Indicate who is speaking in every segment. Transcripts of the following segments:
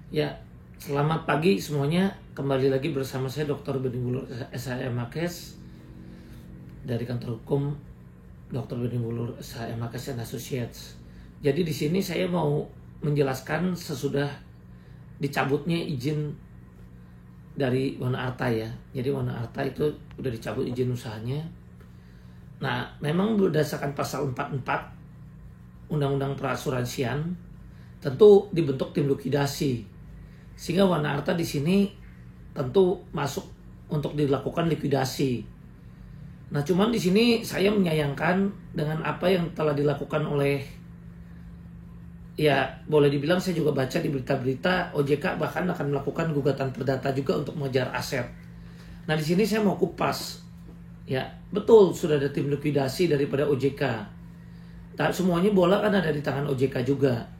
Speaker 1: Ya, selamat pagi semuanya. Kembali lagi bersama saya Dr. Beni Bulur SHM Makes dari kantor hukum Dr. Beni Bulur SHM Makes and Associates. Jadi di sini saya mau menjelaskan sesudah dicabutnya izin dari Wana Arta ya. Jadi Wana Arta itu udah dicabut izin usahanya. Nah, memang berdasarkan pasal 44 Undang-Undang Perasuransian tentu dibentuk tim likuidasi. Sehingga Wana Arta di sini tentu masuk untuk dilakukan likuidasi. Nah, cuman di sini saya menyayangkan dengan apa yang telah dilakukan oleh, ya boleh dibilang saya juga baca di berita-berita OJK bahkan akan melakukan gugatan perdata juga untuk mengejar aset. Nah, di sini saya mau kupas. Ya, betul sudah ada tim likuidasi daripada OJK. Tak semuanya bola kan ada di tangan OJK juga.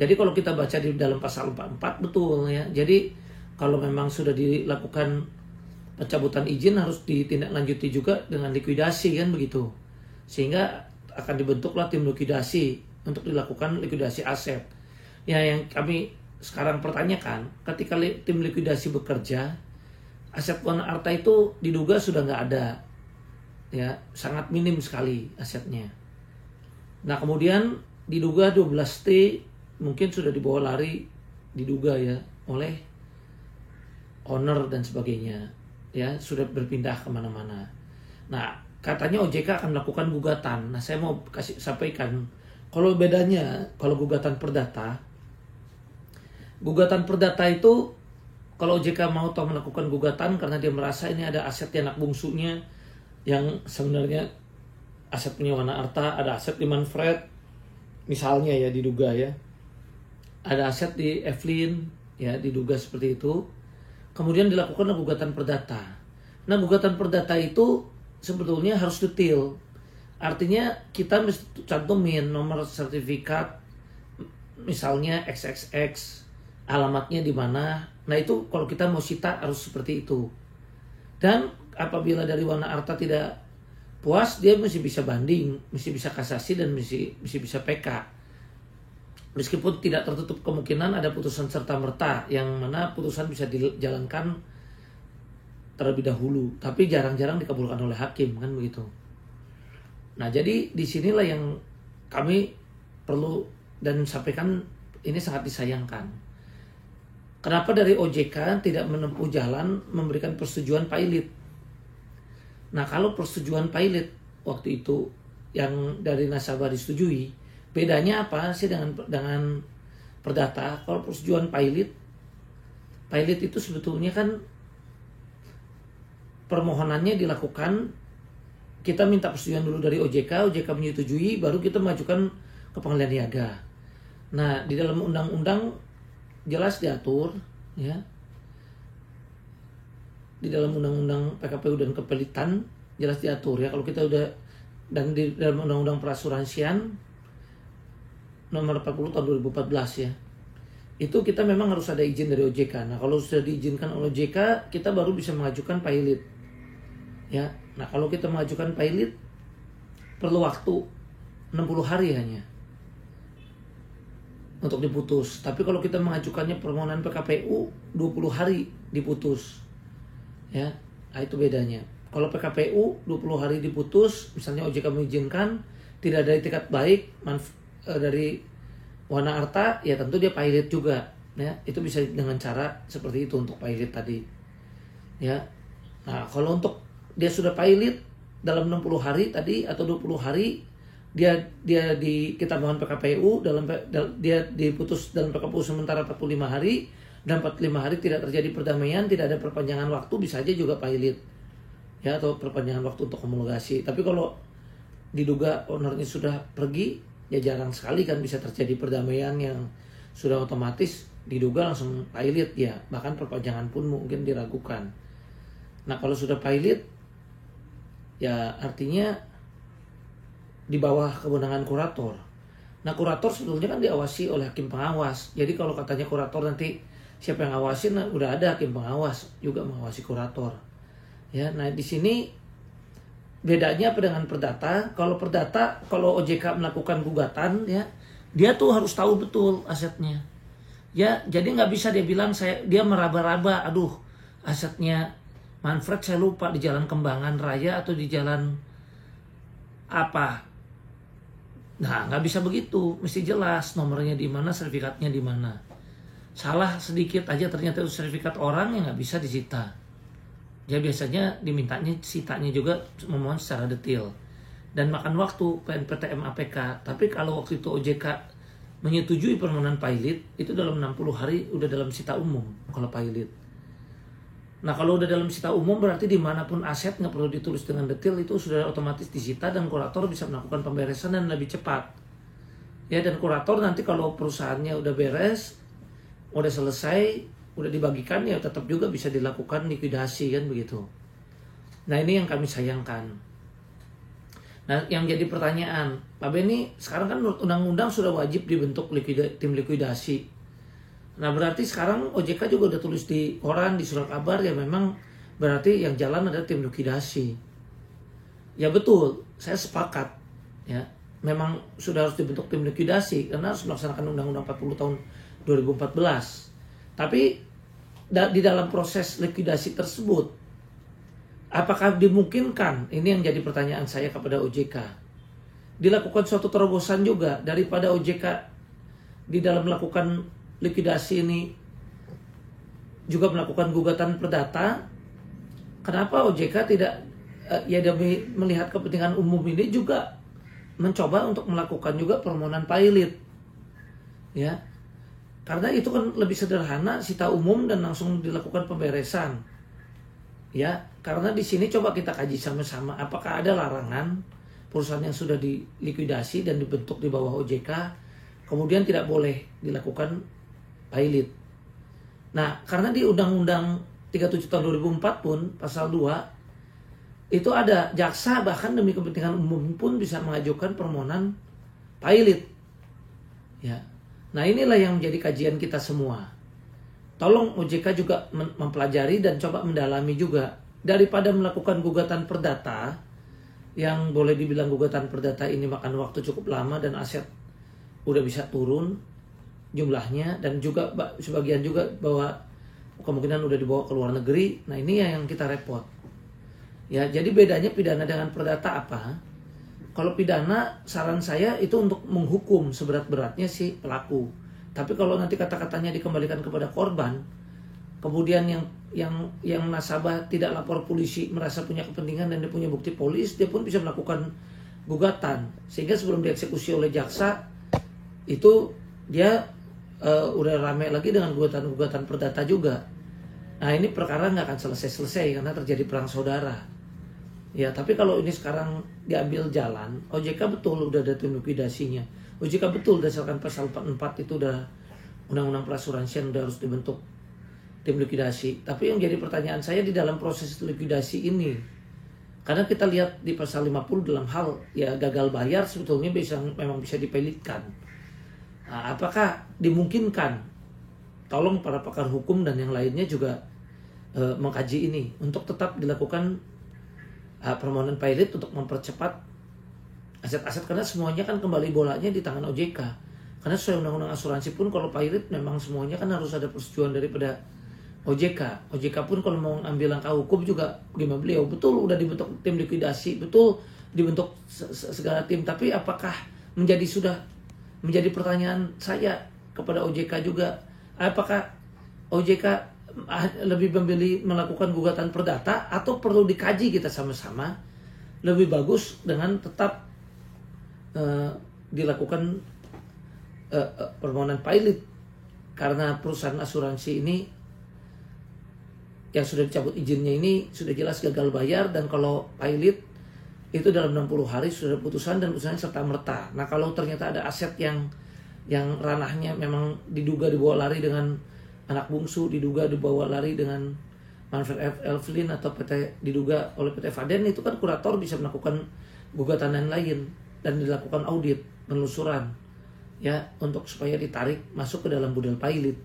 Speaker 1: Jadi kalau kita baca di dalam pasal 44 betul ya. Jadi kalau memang sudah dilakukan pencabutan izin harus ditindaklanjuti juga dengan likuidasi kan begitu. Sehingga akan dibentuklah tim likuidasi untuk dilakukan likuidasi aset. Ya, yang kami sekarang pertanyakan, ketika tim likuidasi bekerja, aset Wana Arta itu diduga sudah nggak ada. Ya, sangat minim sekali asetnya. Nah, kemudian diduga 12T mungkin sudah dibawa lari, diduga ya, oleh owner dan sebagainya, ya sudah berpindah kemana-mana. Nah, katanya OJK akan melakukan gugatan. Nah, saya mau sampaikan kalau bedanya kalau gugatan perdata itu kalau OJK mau toh melakukan gugatan karena dia merasa ini ada asetnya anak bungsunya yang sebenarnya aset punya Wana Arta, ada aset di Manfred misalnya ya, diduga ya. Ada aset di Evelyn, ya diduga seperti itu. Kemudian dilakukan gugatan perdata. Nah, gugatan perdata itu sebetulnya harus detail. Artinya kita mesti cantumin nomor sertifikat, misalnya XXX, alamatnya di mana. Nah, itu kalau kita mau sita harus seperti itu. Dan apabila dari Wana Arta tidak puas, dia mesti bisa banding, mesti bisa kasasi dan mesti bisa PK. Meskipun tidak tertutup kemungkinan ada putusan serta-merta yang mana putusan bisa dijalankan terlebih dahulu, tapi jarang-jarang dikabulkan oleh hakim kan begitu. Nah, jadi disinilah yang kami perlu dan sampaikan, ini sangat disayangkan. Kenapa dari OJK tidak menempuh jalan memberikan persetujuan pilot? Nah, kalau persetujuan pilot waktu itu yang dari nasabah disetujui, bedanya apa sih dengan perdata? Kalau persetujuan pilot itu sebetulnya kan permohonannya dilakukan, kita minta persetujuan dulu dari OJK menyetujui, baru kita mengajukan ke pengadilan niaga. Nah, di dalam undang-undang jelas diatur ya. Di dalam undang-undang PKPU dan kepelitan jelas diatur ya, kalau kita udah, dan di dalam undang-undang perasuransian nomor 40 tahun 2014 ya. Itu kita memang harus ada izin dari OJK. Nah, kalau sudah diizinkan oleh OJK, kita baru bisa mengajukan pilot. Ya. Nah, kalau kita mengajukan pilot perlu waktu 60 hari hanya untuk diputus. Tapi kalau kita mengajukannya permohonan PKPU 20 hari diputus. Ya. Nah, itu bedanya. Kalau PKPU 20 hari diputus, misalnya OJK mengizinkan, tidak ada itikat baik dari Wana Arta, ya tentu dia pilot juga ya. Itu bisa dengan cara seperti itu untuk pilot tadi ya. Nah, kalau untuk dia sudah pilot dalam 60 hari tadi atau 20 hari, kita mohon PKPU dia diputus dalam PKPU sementara 45 hari, dan 45 hari tidak terjadi perdamaian, tidak ada perpanjangan waktu, bisa aja juga pilot ya, atau perpanjangan waktu untuk homologasi. Tapi kalau diduga ownernya sudah pergi, ya jarang sekali kan bisa terjadi perdamaian yang sudah otomatis diduga langsung pilot ya, bahkan perpanjangan pun mungkin diragukan. Nah, kalau sudah pilot ya artinya di bawah kewenangan kurator. Nah, kurator sebetulnya kan diawasi oleh hakim pengawas. Jadi kalau katanya kurator nanti siapa yang ngawasin, nah, udah ada hakim pengawas juga mengawasi kurator. Ya, nah di sini bedanya apa dengan perdata? Kalau perdata, kalau OJK melakukan gugatan ya, dia tuh harus tahu betul asetnya. Ya, jadi nggak bisa dia bilang dia meraba-raba, aduh asetnya Manfred saya lupa di Jalan Kembangan Raya atau di jalan apa. Nah, nggak bisa begitu, mesti jelas nomornya di mana, sertifikatnya di mana. Salah sedikit aja ternyata itu sertifikat orang yang nggak bisa disita. Ya biasanya dimintanya sitanya juga memohon secara detail dan makan waktu PNPTM APK. Tapi kalau waktu itu OJK menyetujui permohonan pilot, itu dalam 60 hari udah dalam sita umum kalau pilot. Nah kalau udah dalam sita umum berarti dimanapun aset nggak perlu ditulis dengan detail, itu sudah otomatis disita dan kurator bisa melakukan pemberesan dan lebih cepat. Ya, dan kurator nanti kalau perusahaannya udah beres, udah selesai, udah dibagikan, ya tetap juga bisa dilakukan likuidasi kan begitu. Nah ini yang kami sayangkan. Nah, yang jadi pertanyaan, Pak Beni, sekarang kan menurut undang-undang sudah wajib dibentuk tim likuidasi. Nah, berarti sekarang OJK juga udah tulis di koran, di surat kabar, ya memang berarti yang jalan adalah tim likuidasi. Ya betul, saya sepakat. Ya, memang sudah harus dibentuk tim likuidasi karena harus melaksanakan Undang-Undang 40 tahun 2014. Tapi di dalam proses likuidasi tersebut, apakah dimungkinkan, ini yang jadi pertanyaan saya kepada OJK, dilakukan suatu terobosan juga daripada OJK di dalam melakukan likuidasi ini juga melakukan gugatan perdata? Kenapa OJK tidak ya demi melihat kepentingan umum ini juga mencoba untuk melakukan juga permohonan pilot? Ya, karena itu kan lebih sederhana, sita umum dan langsung dilakukan pemberesan. Ya, karena di sini coba kita kaji sama-sama apakah ada larangan perusahaan yang sudah dilikuidasi dan dibentuk di bawah OJK kemudian tidak boleh dilakukan pilot. Nah, karena di Undang-Undang 37 tahun 2004 pun pasal 2 itu ada jaksa bahkan demi kepentingan umum pun bisa mengajukan permohonan pilot. Ya. Nah, inilah yang menjadi kajian kita semua. Tolong OJK juga mempelajari dan coba mendalami juga. Daripada melakukan gugatan perdata, yang boleh dibilang gugatan perdata ini makan waktu cukup lama dan aset udah bisa turun jumlahnya, dan juga sebagian juga bahwa kemungkinan udah dibawa ke luar negeri. Nah ini yang kita repot. Ya, jadi bedanya pidana dengan perdata apa? Kalau pidana, saran saya itu untuk menghukum seberat-beratnya si pelaku. Tapi kalau nanti kata-katanya dikembalikan kepada korban, kemudian yang nasabah tidak lapor polisi, merasa punya kepentingan dan dia punya bukti polis, dia pun bisa melakukan gugatan. Sehingga sebelum dieksekusi oleh jaksa, itu dia udah rame lagi dengan gugatan perdata juga. Nah ini perkara nggak akan selesai karena terjadi perang saudara. Ya, tapi kalau ini sekarang diambil jalan, OJK betul udah ada tim likuidasinya. OJK betul berdasarkan pasal 44 itu udah Undang-Undang Perasuransian udah harus dibentuk tim likuidasi. Tapi yang jadi pertanyaan saya di dalam proses likuidasi ini, karena kita lihat di pasal 50 dalam hal ya gagal bayar sebetulnya memang bisa dipilotkan. Nah, apakah dimungkinkan? Tolong para pakar hukum dan yang lainnya juga mengkaji ini untuk tetap dilakukan permohonan pilot untuk mempercepat aset-aset, karena semuanya kan kembali bolanya di tangan OJK. Karena sesuai undang-undang asuransi pun kalau pilot memang semuanya kan harus ada persetujuan daripada OJK. OJK pun kalau mau ambil langkah hukum juga gimana beliau, betul udah dibentuk tim likuidasi, betul dibentuk segala tim, tapi apakah sudah menjadi pertanyaan saya kepada OJK juga, apakah OJK lebih memilih melakukan gugatan perdata atau perlu dikaji kita sama-sama lebih bagus dengan tetap dilakukan permohonan pilot, karena perusahaan asuransi ini yang sudah dicabut izinnya ini sudah jelas gagal bayar, dan kalau pilot itu dalam 60 hari sudah ada putusan dan putusannya serta merta. Nah kalau ternyata ada aset yang ranahnya memang diduga dibawa lari dengan anak bungsu, diduga dibawa lari dengan Manfred Elflin atau diduga oleh PT Faden, itu kan kurator bisa melakukan gugatan lain dan dilakukan audit penelusuran ya untuk supaya ditarik masuk ke dalam budal pilot.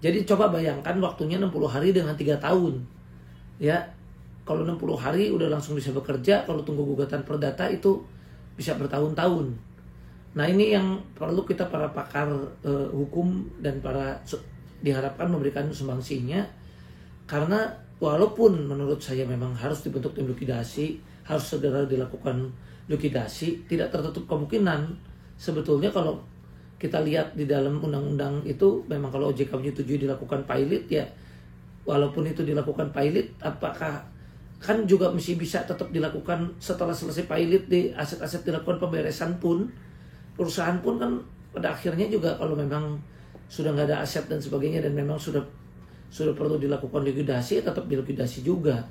Speaker 1: Jadi coba bayangkan waktunya 60 hari dengan 3 tahun. Ya, kalau 60 hari udah langsung bisa bekerja, kalau tunggu gugatan perdata itu bisa bertahun-tahun. Nah ini yang perlu kita para pakar hukum dan diharapkan memberikan sumbangsinya, karena walaupun menurut saya memang harus dibentuk tim likuidasi, harus segera dilakukan likuidasi, tidak tertutup kemungkinan sebetulnya kalau kita lihat di dalam undang-undang itu memang kalau OJK menyetujui dilakukan pilot ya, walaupun itu dilakukan pilot, apakah kan juga mesti bisa tetap dilakukan setelah selesai pilot di aset-aset dilakukan pemberesan pun, perusahaan pun kan pada akhirnya juga kalau memang sudah nggak ada aset dan sebagainya dan memang sudah perlu dilakukan likuidasi, tetap dilikuidasi juga.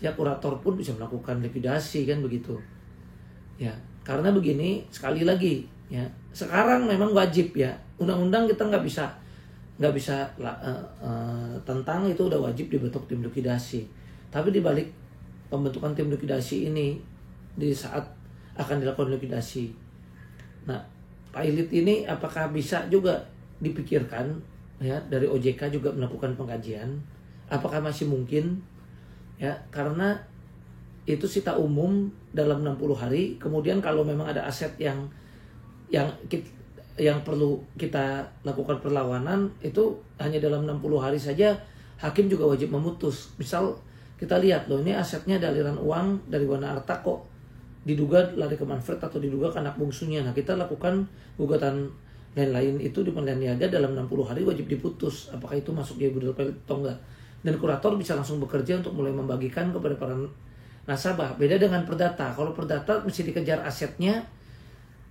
Speaker 1: Ya kurator pun bisa melakukan likuidasi kan begitu. Ya karena begini, sekali lagi ya, sekarang memang wajib ya, undang-undang kita nggak bisa tentang itu, udah wajib dibentuk tim likuidasi. Tapi di balik pembentukan tim likuidasi ini, di saat akan dilakukan likuidasi, nah pilot ini apakah bisa juga dipikirkan ya dari OJK juga melakukan pengkajian, apakah masih mungkin ya, karena itu sita umum dalam 60 hari. Kemudian kalau memang ada aset yang perlu kita lakukan perlawanan, itu hanya dalam 60 hari saja hakim juga wajib memutus. Misal kita lihat loh, ini asetnya ada aliran uang dari Wana Arta kok diduga lari ke Manfred atau diduga ke anak bungsunya. Nah kita lakukan gugatan lain-lain itu di pengadilan niaga dalam 60 hari wajib diputus apakah itu masuk dia budal pilot atau enggak. Dan kurator bisa langsung bekerja untuk mulai membagikan kepada para nasabah. Beda dengan perdata. Kalau perdata mesti dikejar asetnya,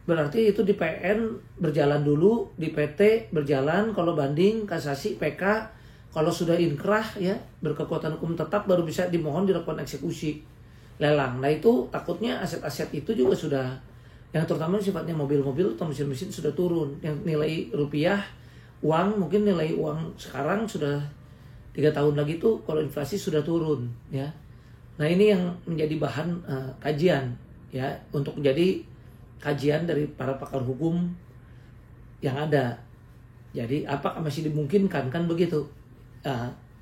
Speaker 1: berarti itu di PN berjalan dulu, di PT berjalan, kalau banding, kasasi, PK, kalau sudah inkrah ya, berkekuatan hukum tetap baru bisa dimohon dilakukan eksekusi lelang. Nah itu takutnya aset-aset itu juga sudah, yang terutama sifatnya mobil-mobil atau mesin-mesin sudah turun. Yang nilai rupiah, uang, mungkin nilai uang sekarang sudah 3 tahun lagi tuh kalau inflasi sudah turun ya. Nah ini yang menjadi bahan kajian ya, untuk menjadi kajian dari para pakar hukum yang ada. Jadi apakah masih dimungkinkan, kan begitu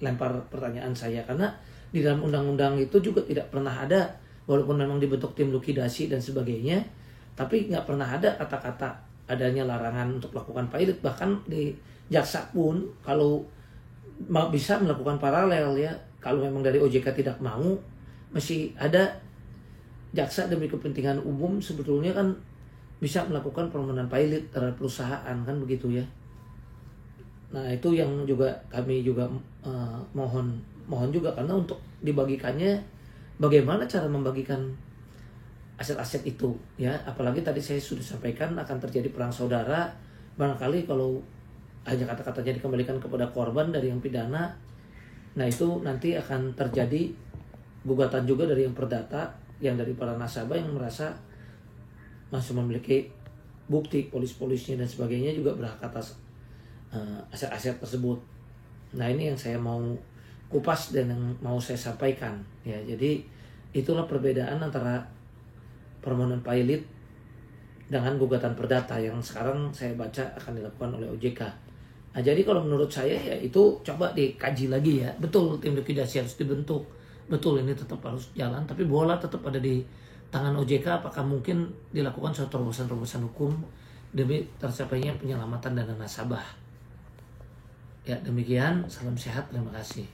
Speaker 1: lempar pertanyaan saya, karena di dalam undang-undang itu juga tidak pernah ada, walaupun memang dibentuk tim likuidasi dan sebagainya, tapi nggak pernah ada kata-kata adanya larangan untuk melakukan pilot. Bahkan di jaksa pun kalau bisa melakukan paralel ya, kalau memang dari OJK tidak mau, masih ada jaksa demi kepentingan umum sebetulnya kan bisa melakukan permohonan pilot terhadap perusahaan, kan begitu ya. Nah itu yang juga kami juga mohon juga, karena untuk dibagikannya bagaimana cara membagikan aset-aset itu ya, apalagi tadi saya sudah sampaikan akan terjadi perang saudara. Barangkali kalau hanya kata-katanya dikembalikan kepada korban dari yang pidana, nah itu nanti akan terjadi gugatan juga dari yang perdata, yang dari para nasabah yang merasa masih memiliki bukti, polis-polisnya dan sebagainya juga berhak atas aset-aset tersebut. Nah ini yang saya mau kupas dan yang mau saya sampaikan ya. Jadi itulah perbedaan antara permohonan pilot dengan gugatan perdata yang sekarang saya baca akan dilakukan oleh OJK. Nah jadi kalau menurut saya ya itu coba dikaji lagi ya. Betul tim likuidasi harus dibentuk, betul ini tetap harus jalan, tapi bola tetap ada di tangan OJK. Apakah mungkin dilakukan suatu terobosan-terobosan hukum demi tercapainya penyelamatan dana nasabah. Ya demikian, salam sehat, terima kasih.